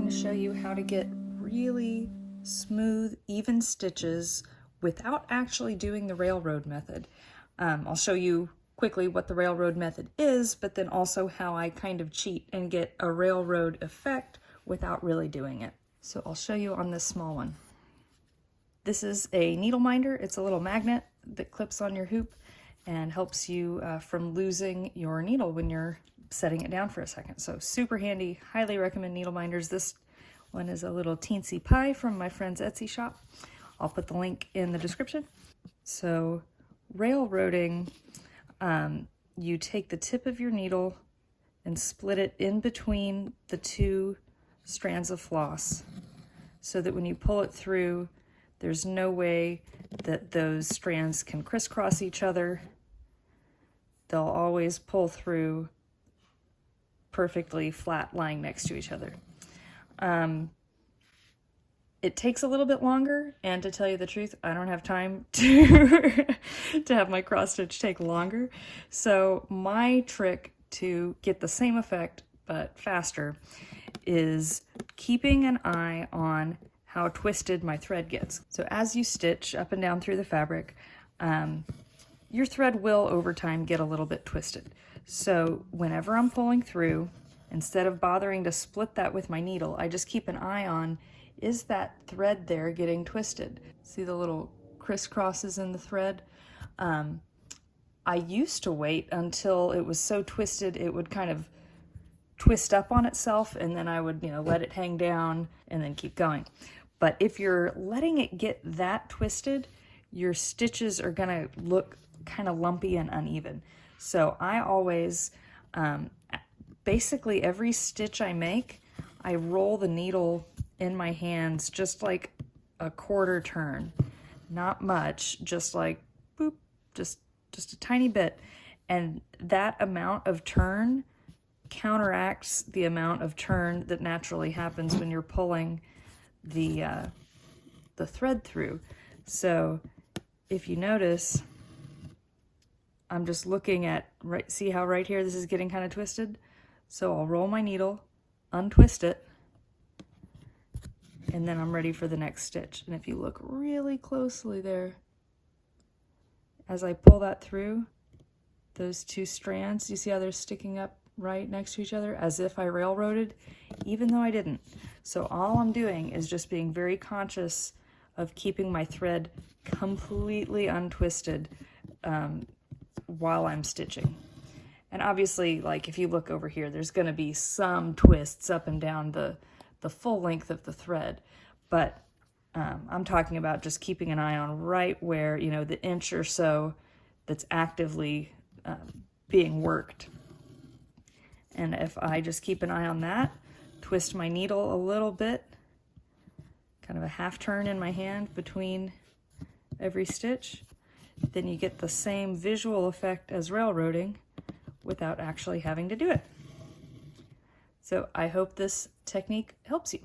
going to show you how to get really smooth, even stitches without actually doing the railroad method. I'll show you quickly what the railroad method is, but then also how I kind of cheat and get a railroad effect without really doing it. So I'll show you on this small one. This is a needle minder. It's a little magnet that clips on your hoop and helps you from losing your needle when you're setting it down for a second. So super handy, highly recommend needle minders. This one is a little teensy pie from my friend's Etsy shop. I'll put the link in the description. So railroading, you take the tip of your needle and split it in between the two strands of floss so that when you pull it through, there's no way that those strands can crisscross each other. They'll always pull through perfectly flat lying next to each other. It takes a little bit longer, and to tell you the truth, I don't have time to have my cross stitch take longer. So my trick to get the same effect but faster is keeping an eye on how twisted my thread gets. So as you stitch up and down through the fabric, your thread will over time get a little bit twisted. So whenever I'm pulling through, instead of bothering to split that with my needle, I just keep an eye on, is that thread there getting twisted? See the little crisscrosses in the thread? I used to wait until it was so twisted it would kind of twist up on itself, and then I would, let it hang down and then keep going. But if you're letting it get that twisted, your stitches are gonna look kind of lumpy and uneven. So I always, basically every stitch I make, I roll the needle in my hands just like a quarter turn. Not much, just like boop, just a tiny bit. And that amount of turn counteracts the amount of turn that naturally happens when you're pulling the thread through. So if you notice, I'm just looking at, see how right here this is getting kind of twisted? So I'll roll my needle, untwist it, and then I'm ready for the next stitch. And if you look really closely there, as I pull that through, those two strands, you see how they're sticking up right next to each other as if I railroaded, even though I didn't. So all I'm doing is just being very conscious of keeping my thread completely untwisted while I'm stitching. And obviously, like if you look over here, there's going to be some twists up and down the full length of the thread, but I'm talking about just keeping an eye on right where, the inch or so that's actively being worked. And if I just keep an eye on that, twist my needle a little bit, kind of a half turn in my hand between every stitch, then you get the same visual effect as railroading without actually having to do it. So I hope this technique helps you.